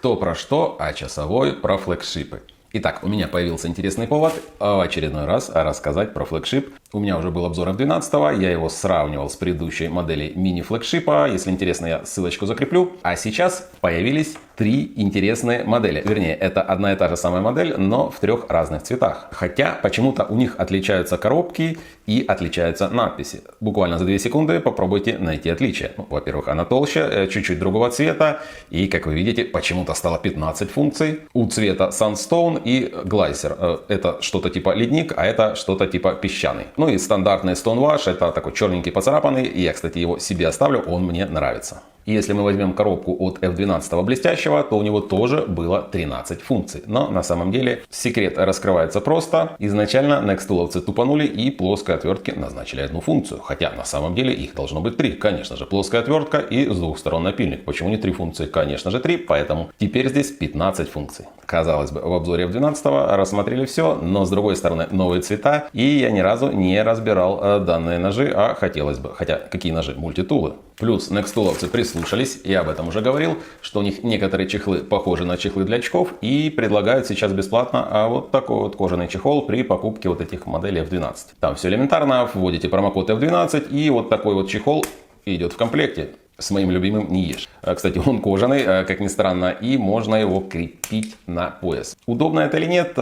Кто про что, а часовой про флегшипы. Итак, у меня появился интересный повод в очередной раз рассказать про флегшип. У меня уже был обзор F12, я его сравнивал с предыдущей моделью мини-флегшипа. Если интересно, я ссылочку закреплю. А сейчас появились три интересные модели. Вернее, это одна и та же самая модель, но в трех разных цветах. Хотя почему-то у них отличаются коробки и отличаются надписи. Буквально за 2 секунды попробуйте найти отличия. Во-первых, она толще, чуть-чуть другого цвета. И, как вы видите, почему-то стало 15 функций. У цвета Sandstone и Glacier. Это что-то типа ледник, а это что-то типа песчаный. Ну и стандартный Stonewash, это такой черненький поцарапанный. Я, кстати, его себе оставлю, он мне нравится. И если мы возьмем коробку от F12 блестящего, то у него тоже было 13 функций. Но на самом деле секрет раскрывается просто. Изначально некстуловцы тупанули и плоской отвертке назначили одну функцию. Хотя на самом деле их должно быть 3. Конечно же, плоская отвертка и с двух сторон напильник. Почему не 3 функции? Конечно же 3, поэтому теперь здесь 15 функций. Казалось бы, в обзоре F12 рассмотрели все, но с другой стороны новые цвета. И я ни разу не разбирал данные ножи, а хотелось бы. Хотя какие ножи? Мультитулы. Плюс некстуловцы прислушались, я об этом уже говорил, что у них некоторые чехлы похожи на чехлы для очков и предлагают сейчас бесплатно вот такой вот кожаный чехол при покупке вот этих моделей F12. Там все элементарно, вводите промокод F12 и вот такой вот чехол идет в комплекте. С моим любимым не ешь. Кстати, он кожаный, как ни странно, и можно его крепить на пояс. Удобно это или нет,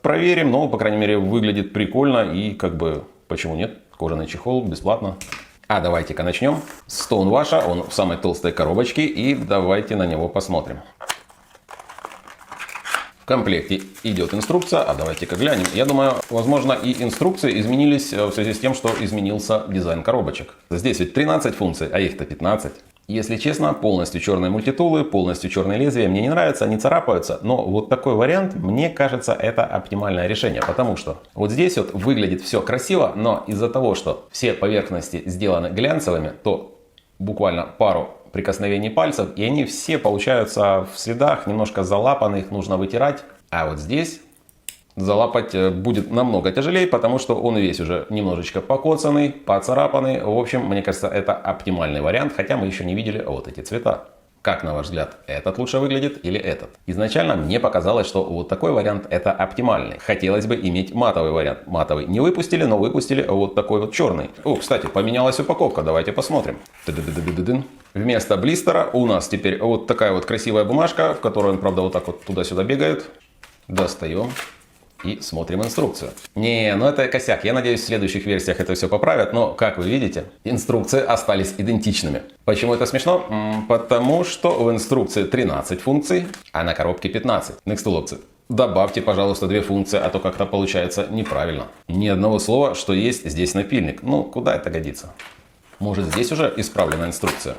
проверим, но, по крайней мере, выглядит прикольно и как бы, почему нет, кожаный чехол бесплатно. А давайте-ка начнем с Stonewash, он в самой толстой коробочке, и давайте на него посмотрим. В комплекте идет инструкция, а давайте-ка глянем. Я думаю, возможно, и инструкции изменились в связи с тем, что изменился дизайн коробочек. Здесь ведь 13 функций, а их-то 15. Если честно, полностью черные мультитулы, полностью черные лезвия мне не нравятся, они царапаются. Но вот такой вариант, мне кажется, это оптимальное решение. Потому что вот здесь вот выглядит все красиво, но из-за того, что все поверхности сделаны глянцевыми, то буквально пару прикосновений пальцев, и они все получаются в следах, немножко залапаны, их нужно вытирать. А вот здесь залапать будет намного тяжелее, потому что он весь уже немножечко покоцанный, поцарапанный. В общем, мне кажется, это оптимальный вариант, хотя мы еще не видели вот эти цвета. Как, на ваш взгляд, этот лучше выглядит или этот? Изначально мне показалось, что вот такой вариант это оптимальный. Хотелось бы иметь матовый вариант. Матовый не выпустили, но выпустили вот такой вот черный. О, кстати, поменялась упаковка, давайте посмотрим. Вместо блистера у нас теперь вот такая вот красивая бумажка, в которой он, правда, вот так вот туда-сюда бегает. Достаем. И смотрим инструкцию. Не, ну это косяк. Я надеюсь, в следующих версиях это все поправят. Но, как вы видите, инструкции остались идентичными. Почему это смешно? Потому что в инструкции 13 функций, а на коробке 15. Некстуловцы, добавьте, пожалуйста, 2 функции, а то как-то получается неправильно. Ни одного слова, что есть здесь напильник. Ну, куда это годится? Может, здесь уже исправлена инструкция?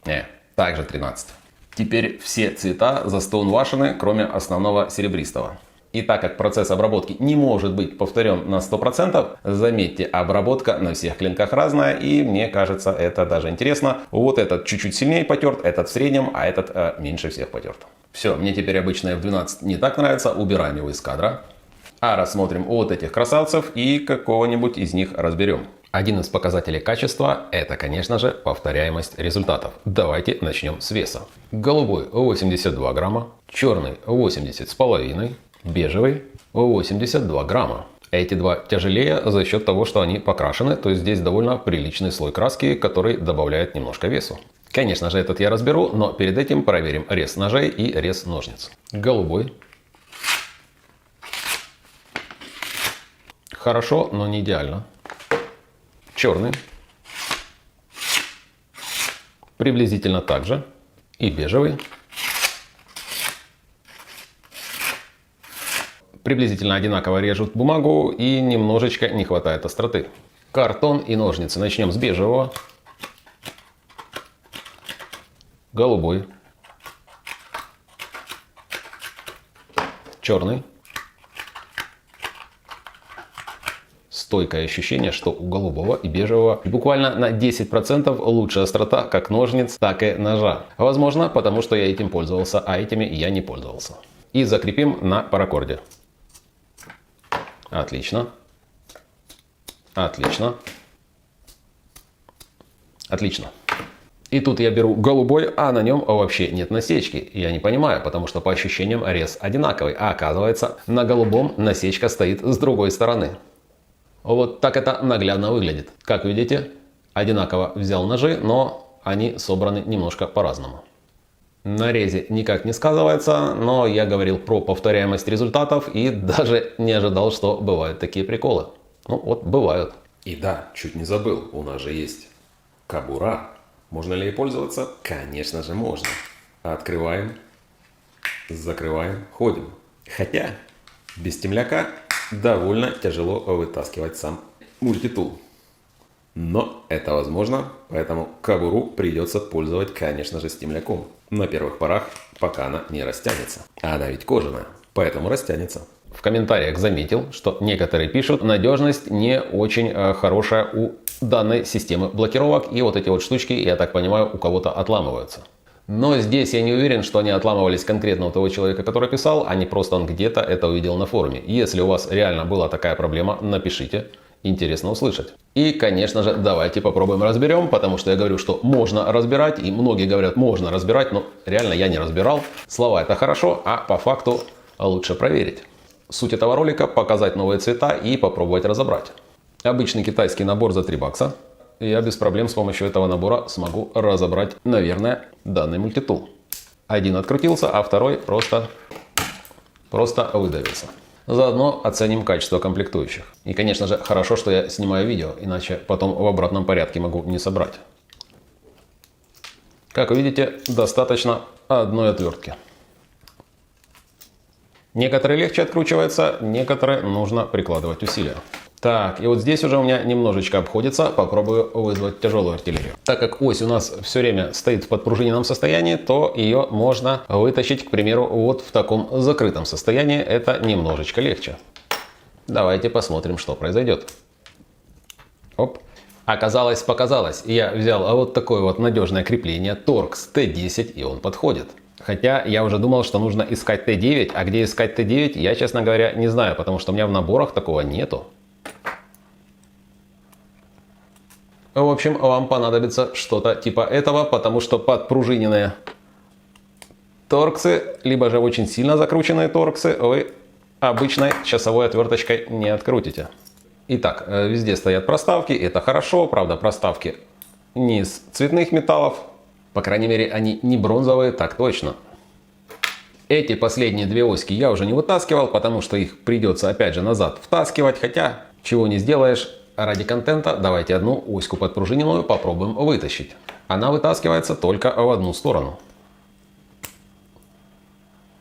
Не, также 13. Теперь все цвета застонвашены, кроме основного серебристого. И так как процесс обработки не может быть повторен на 100%, заметьте, обработка на всех клинках разная, и мне кажется, это даже интересно. Вот этот чуть-чуть сильнее потерт, этот в среднем, а этот меньше всех потерт. Все, мне теперь обычно F12 не так нравится, убираем его из кадра. А рассмотрим вот этих красавцев и какого-нибудь из них разберем. Один из показателей качества – это, конечно же, повторяемость результатов. Давайте начнем с веса. Голубой 82 грамма, черный 80,5, бежевый 82 грамма. Эти два тяжелее за счет того, что они покрашены, то есть здесь довольно приличный слой краски, который добавляет немножко весу. Конечно же, этот я разберу, но перед этим проверим рез ножей и рез ножниц. Голубой. Хорошо, но не идеально. Черный. Приблизительно так же. И бежевый. Приблизительно одинаково режут бумагу и немножечко не хватает остроты. Картон и ножницы. Начнем с бежевого. Голубой. Черный. Стойкое ощущение, что у голубого и бежевого буквально на 10% лучше острота как ножниц, так и ножа. Возможно, потому что я этим пользовался, а этими я не пользовался. И закрепим на паракорде. Отлично. Отлично. Отлично. И тут я беру голубой, а на нем вообще нет насечки. Я не понимаю, потому что по ощущениям рез одинаковый. А оказывается, на голубом насечка стоит с другой стороны. Вот так это наглядно выглядит. Как видите, одинаково взял ножи, но они собраны немножко по-разному. На резе никак не сказывается, но я говорил про повторяемость результатов и даже не ожидал, что бывают такие приколы. Ну вот, бывают. И да, чуть не забыл, у нас же есть кобура. Можно ли ей пользоваться? Конечно же можно. Открываем, закрываем, ходим. Хотя без темляка довольно тяжело вытаскивать сам мультитул. Но это возможно, поэтому кобуру придется пользовать, конечно же, с темляком. На первых порах, пока она не растянется. А она ведь кожаная, поэтому растянется. В комментариях заметил, что некоторые пишут, надежность не очень хорошая у данной системы блокировок. И вот эти вот штучки, я так понимаю, у кого-то отламываются. Но здесь я не уверен, что они отламывались конкретно у того человека, который писал, а не просто он где-то это увидел на форуме. Если у вас реально была такая проблема, напишите. Интересно услышать. И, конечно же, давайте попробуем разберем, потому что я говорю, что можно разбирать, и многие говорят, можно разбирать, но реально я не разбирал. Слова это хорошо, а по факту лучше проверить. Суть этого ролика – показать новые цвета и попробовать разобрать. Обычный китайский набор за 3 бакса. Я без проблем с помощью этого набора смогу разобрать, наверное, данный мультитул. Один открутился, а второй просто выдавился. Заодно оценим качество комплектующих. И, конечно же, хорошо, что я снимаю видео, иначе потом в обратном порядке могу не собрать. Как вы видите, достаточно одной отвертки. Некоторые легче откручиваются, некоторые нужно прикладывать усилия. Так, и вот здесь уже у меня немножечко обходится, попробую вызвать тяжелую артиллерию. Так как ось у нас все время стоит в подпружиненном состоянии, то ее можно вытащить, к примеру, вот в таком закрытом состоянии. Это немножечко легче. Давайте посмотрим, что произойдет. Оп. Оказалось, показалось. Я взял вот такое вот надежное крепление Torx T10, и он подходит. Хотя я уже думал, что нужно искать T9, а где искать T9, я, честно говоря, не знаю, потому что у меня в наборах такого нету. В общем, вам понадобится что-то типа этого, потому что подпружиненные торксы, либо же очень сильно закрученные торксы, вы обычной часовой отверточкой не открутите. Итак, везде стоят проставки, это хорошо, правда, проставки не из цветных металлов, по крайней мере, они не бронзовые, так точно. Эти последние две оськи я уже не вытаскивал, потому что их придется опять же назад втаскивать, хотя чего не сделаешь. Ради контента давайте одну оську подпружиненную попробуем вытащить. Она вытаскивается только в одну сторону.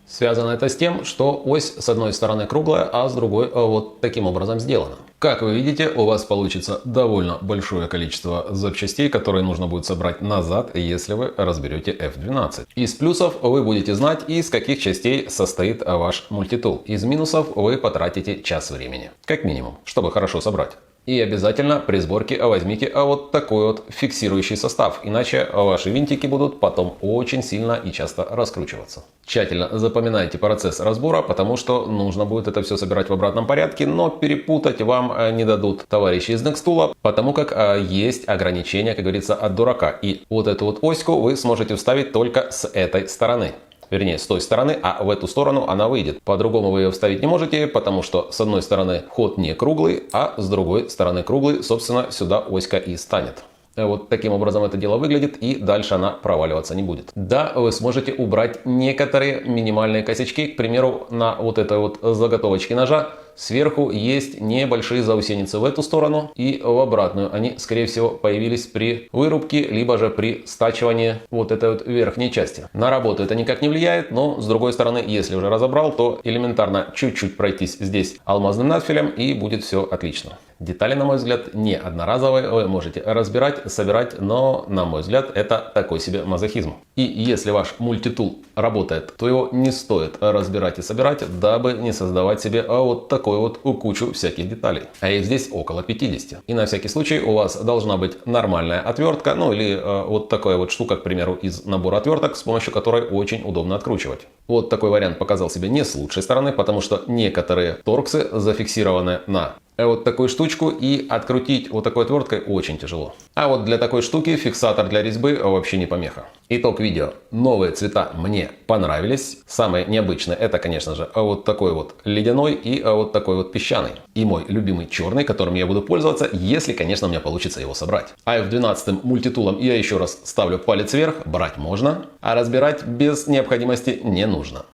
Связано это с тем, что ось с одной стороны круглая, а с другой вот таким образом сделана. Как вы видите, у вас получится довольно большое количество запчастей, которые нужно будет собрать назад, если вы разберете F12. Из плюсов вы будете знать, из каких частей состоит ваш мультитул. Из минусов вы потратите час времени, как минимум, чтобы хорошо собрать. И обязательно при сборке возьмите вот такой вот фиксирующий состав, иначе ваши винтики будут потом очень сильно и часто раскручиваться. Тщательно запоминайте процесс разбора, потому что нужно будет это все собирать в обратном порядке, но перепутать вам не дадут товарищи из Nextool, потому как есть ограничения, как говорится, от дурака. И вот эту вот оську вы сможете вставить только с этой стороны. Вернее, с той стороны, а в эту сторону она выйдет. По-другому вы ее вставить не можете, потому что с одной стороны ход не круглый, а с другой стороны круглый, собственно, сюда оська и станет. Вот таким образом это дело выглядит, и дальше она проваливаться не будет. Да, вы сможете убрать некоторые минимальные косячки, к примеру, на вот этой вот заготовочке ножа. Сверху есть небольшие заусеницы в эту сторону и в обратную. Они, скорее всего, появились при вырубке, либо же при стачивании вот этой вот верхней части. На работу это никак не влияет, но с другой стороны, если уже разобрал, то элементарно чуть-чуть пройтись здесь алмазным надфилем, и будет все отлично. Детали, на мой взгляд, не одноразовые, вы можете разбирать, собирать, но, на мой взгляд, это такой себе мазохизм. И если ваш мультитул работает, то его не стоит разбирать и собирать, дабы не создавать себе вот такую вот кучу всяких деталей. А их здесь около 50. И на всякий случай у вас должна быть нормальная отвертка, ну или вот такая вот штука, к примеру, из набора отверток, с помощью которой очень удобно откручивать. Вот такой вариант показал себя не с лучшей стороны, потому что некоторые торксы зафиксированы на вот такую штучку и открутить вот такой отверткой очень тяжело. А вот для такой штуки фиксатор для резьбы вообще не помеха. Итог видео. Новые цвета мне понравились. Самые необычные это, конечно же, вот такой вот ледяной и вот такой вот песчаный. И мой любимый черный, которым я буду пользоваться, если, конечно, у меня получится его собрать. А F12 мультитулом я еще раз ставлю палец вверх, брать можно, а разбирать без необходимости не нужно.